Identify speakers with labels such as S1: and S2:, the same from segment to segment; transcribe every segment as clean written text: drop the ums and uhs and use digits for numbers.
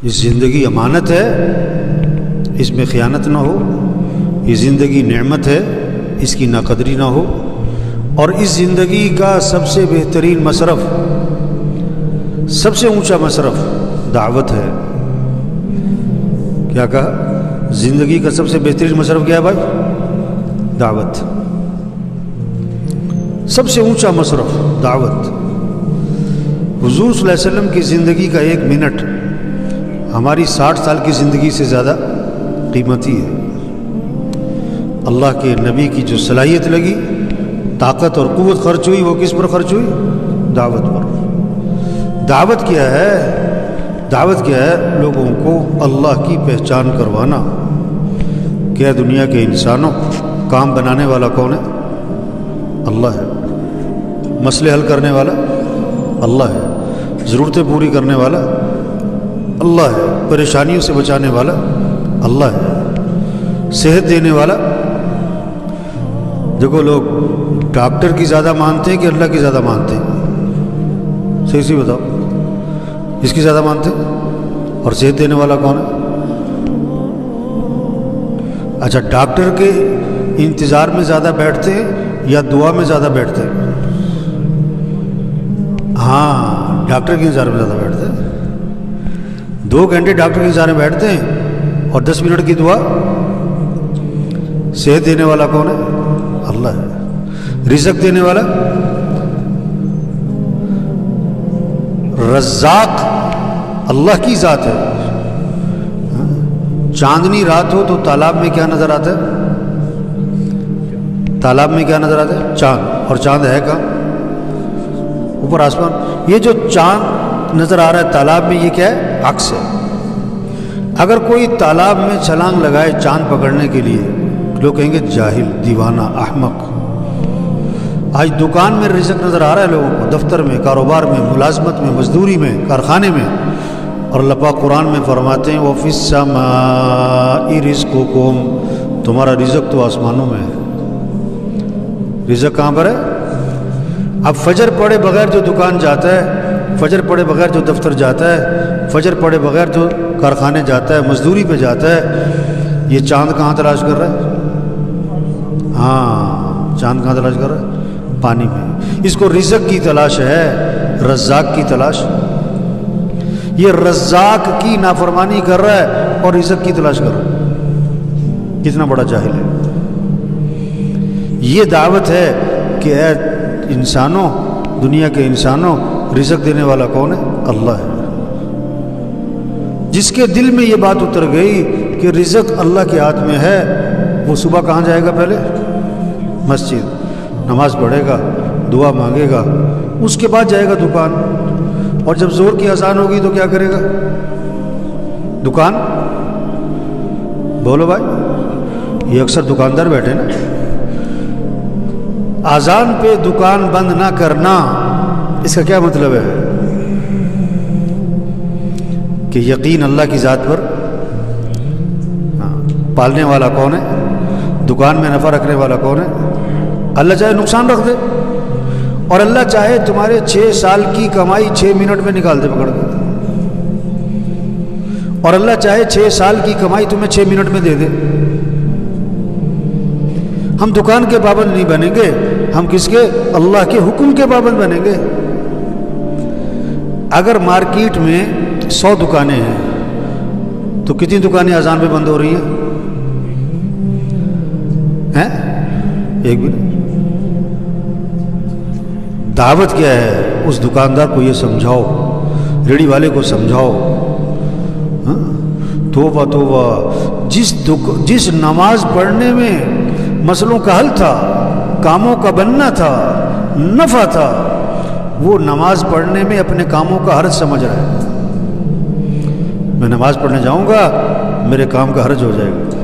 S1: یہ زندگی امانت ہے، اس میں خیانت نہ ہو، یہ زندگی نعمت ہے، اس کی ناقدری نہ ہو، اور اس زندگی کا سب سے بہترین مصرف، سب سے اونچا مصرف دعوت ہے۔ کیا کہا؟ زندگی کا سب سے بہترین مصرف کیا ہے بھائی؟ دعوت۔ سب سے اونچا مصرف دعوت۔ حضور صلی اللہ علیہ وسلم کی زندگی کا 1 منٹ ہماری 60 سال کی زندگی سے زیادہ قیمتی ہے۔ اللہ کے نبی کی جو صلاحیت لگی، طاقت اور قوت خرچ ہوئی، وہ کس پر خرچ ہوئی؟ دعوت پر۔ دعوت کیا ہے؟ دعوت کیا ہے؟ لوگوں کو اللہ کی پہچان کروانا۔ کیا دنیا کے انسانوں، کام بنانے والا کون ہے؟ اللہ ہے۔ مسئلے حل کرنے والا اللہ ہے۔ ضرورتیں پوری کرنے والا اللہ ہے۔ پریشانیوں سے بچانے والا اللہ ہے۔ صحت دینے والا، دیکھو لوگ ڈاکٹر کی زیادہ مانتے ہیں کہ اللہ کی زیادہ مانتے ہیں؟ صحیح سی بتاؤ، اس کی زیادہ مانتے ہیں؟ اور صحت دینے والا کون ہے؟ اچھا، ڈاکٹر کے انتظار میں زیادہ بیٹھتے ہیں یا دعا میں زیادہ بیٹھتے ہیں؟ ہاں، ڈاکٹر کے انتظار میں زیادہ بیٹھتے ہیں۔ 2 گھنٹے ڈاکٹر کے انتظار میں بیٹھتے ہیں اور 10 منٹ کی دعا۔ صحت دینے والا کون ہے؟ اللہ ہے۔ رزق دینے والا رزاق اللہ کی ذات ہے۔ چاندنی رات ہو تو تالاب میں کیا نظر آتا ہے؟ تالاب میں کیا نظر آتا ہے؟ چاند۔ اور چاند ہے کہاں؟ اوپر آسمان۔ یہ جو چاند نظر آ رہا ہے تالاب میں، یہ کیا ہے؟ عکس ہے۔ اگر کوئی تالاب میں چھلانگ لگائے چاند پکڑنے کے لیے، لوگ کہیں گے جاہل، دیوانہ، احمق۔ آج دکان میں رزق نظر آ رہا ہے لوگوں کو، دفتر میں، کاروبار میں، ملازمت میں، مزدوری میں، کارخانے میں، اور اللہ پاک قرآن میں فرماتے ہیں وَفِي السَّمَاءِ رِزْقُكُمْ، تمہارا رزق تو آسمانوں میں ہے۔ رزق کہاں پر ہے؟ اب فجر پڑھے بغیر جو دکان جاتا ہے، فجر پڑھے بغیر جو دفتر جاتا ہے، فجر پڑھے بغیر جو کارخانے جاتا ہے، مزدوری پہ جاتا ہے، یہ چاند کہاں تلاش کر رہا ہے؟ ہاں، چاند کہاں تلاش کر رہا ہے؟ پانی میں۔ اس کو رزق کی تلاش ہے، رزاق کی تلاش۔ یہ رزاق کی نافرمانی کر رہا ہے اور رزق کی تلاش کر رہا ہے۔ کتنا بڑا جاہل ہے۔ یہ دعوت ہے کہ اے انسانوں، دنیا کے انسانوں، رزق دینے والا کون ہے؟ اللہ ہے۔ جس کے دل میں یہ بات اتر گئی کہ رزق اللہ کے ہاتھ میں ہے، وہ صبح کہاں جائے گا؟ پہلے مسجد، نماز پڑھے گا، دعا مانگے گا، اس کے بعد جائے گا دکان، اور جب زور کی اذان ہوگی تو کیا کرے گا؟ دکان۔ بولو بھائی، یہ اکثر دکاندار بیٹھے نا۔ اذان پہ دکان بند نہ کرنا، اس کا کیا مطلب ہے؟ کہ یقین اللہ کی ذات پر۔ پالنے والا کون ہے؟ دکان میں نفع رکھنے والا کون ہے؟ اللہ چاہے نقصان رکھ دے، اور اللہ چاہے تمہارے 6 سال کی کمائی 6 منٹ میں نکال دے پکڑ کے، اور اللہ چاہے 6 سال کی کمائی تمہیں 6 منٹ میں دے دے۔ ہم دکان کے پابند نہیں بنیں گے، ہم کس کے؟ اللہ کے حکم کے پابند بنیں گے۔ اگر مارکیٹ میں 100 دکانیں ہیں تو کتنی دکانیں اذان پہ بند ہو رہی ہیں؟ ایک بھی نہیں۔ دعوت کیا ہے؟ اس دکاندار کو یہ سمجھاؤ، ریڑھی والے کو سمجھاؤ، توبہ توبہ، جس نماز پڑھنے میں مسئلوں کا حل تھا، کاموں کا بننا تھا، نفع تھا، وہ نماز پڑھنے میں اپنے کاموں کا حرج سمجھ رہا ہے۔ میں نماز پڑھنے جاؤں گا، میرے کام کا حرج ہو جائے گا،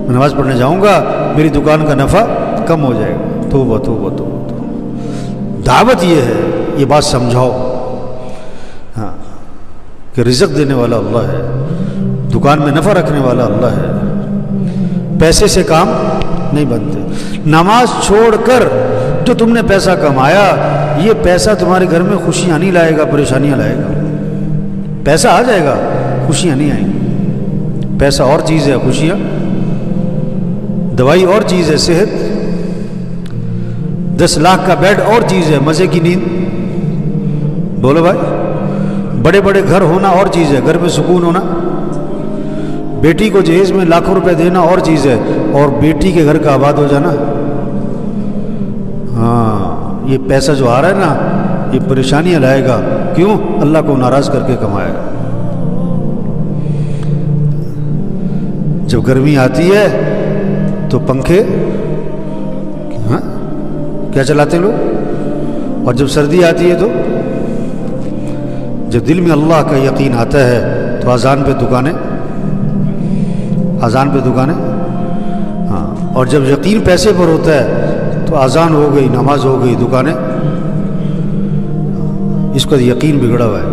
S1: میں نماز پڑھنے جاؤں گا، میری دکان کا نفع کم ہو جائے گا۔ توبہ توبہ توبہ۔ دعوت یہ ہے، یہ بات سمجھاؤ، ہاں، کہ رزق دینے والا اللہ ہے، دکان میں نفع رکھنے والا اللہ ہے، پیسے سے کام نہیں بنتے۔ نماز چھوڑ کر جو تم نے پیسہ کمایا، یہ پیسہ تمہارے گھر میں خوشیاں نہیں لائے گا، پریشانیاں لائے گا۔ پیسہ آ جائے گا، خوشیاں نہیں آئیں گی۔ پیسہ اور چیز ہے، خوشیاں، دوائی اور چیز ہے، صحت، 10 لاکھ کا بیڈ اور چیز ہے، مزے کی نیند، بولو بھائی، بڑے بڑے گھر ہونا اور چیز ہے، گھر میں سکون ہونا، بیٹی کو جہیز میں لاکھوں روپے دینا اور چیز ہے، اور بیٹی کے گھر کا آباد ہو جانا۔ ہاں، یہ پیسہ جو آ رہا ہے نا، یہ پریشانیاں لائے گا۔ کیوں؟ اللہ کو ناراض کر کے کمائے گا۔ جب گرمی آتی ہے تو پنکھے ہاں کیا چلاتے لوگ، اور جب سردی آتی ہے تو جب دل میں اللہ کا یقین آتا ہے تو اذان پہ دکانیں، اذان پہ دکانیں، ہاں، اور جب یقین پیسے پر ہوتا ہے تو اذان ہو گئی، نماز ہو گئی، دکانیں۔ اس کا یقین بگڑا ہوا ہے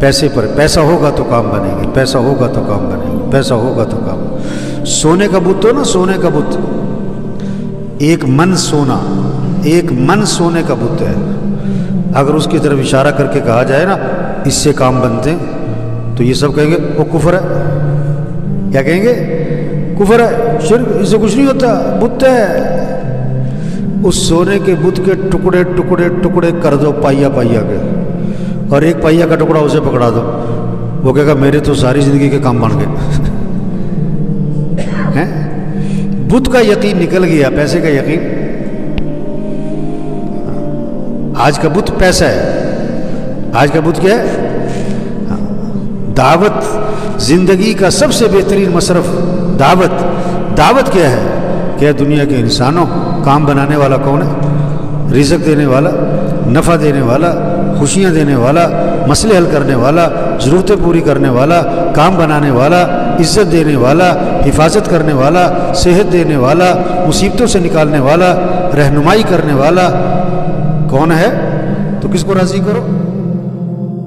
S1: پیسے پر، پیسہ ہوگا تو کام بنے گی، پیسہ ہوگا تو کام بنے گی، پیسہ ہوگا تو کام۔ سونے کا بت ہو نا، سونے کا بت، ایک من سونا، ایک من سونے کا بت ہے، اگر اس کی طرف اشارہ کر کے کہا جائے نا اس سے کام بنتے ہیں تو یہ سب کہیں گے وہ کفر ہے۔ کیا کہیں گے؟ کفر ہے، شرک، اس سے کچھ نہیں ہوتا، بت ہے۔ اس سونے کے بت کے ٹکڑے ٹکڑے ٹکڑے کر دو پائیا پائیا کے، اور ایک پائیا کا ٹکڑا اسے پکڑا دو، وہ کہے گا میرے تو ساری زندگی کے کام بن گئے۔ بت کا یقین نکل گیا، پیسے کا یقین۔ آج کا بت پیسہ ہے، آج کا بت کیا ہے؟ دعوت، زندگی کا سب سے بہترین مصرف دعوت۔ دعوت کیا ہے؟ کیا دنیا کے انسانوں، کام بنانے والا کون ہے؟ رزق دینے والا، نفع دینے والا، خوشیاں دینے والا، مسئلے حل کرنے والا، ضرورتیں پوری کرنے والا، کام بنانے والا، عزت دینے والا، حفاظت کرنے والا، صحت دینے والا، مصیبتوں سے نکالنے والا، رہنمائی کرنے والا کون ہے؟ تو کس کو راضی کرو؟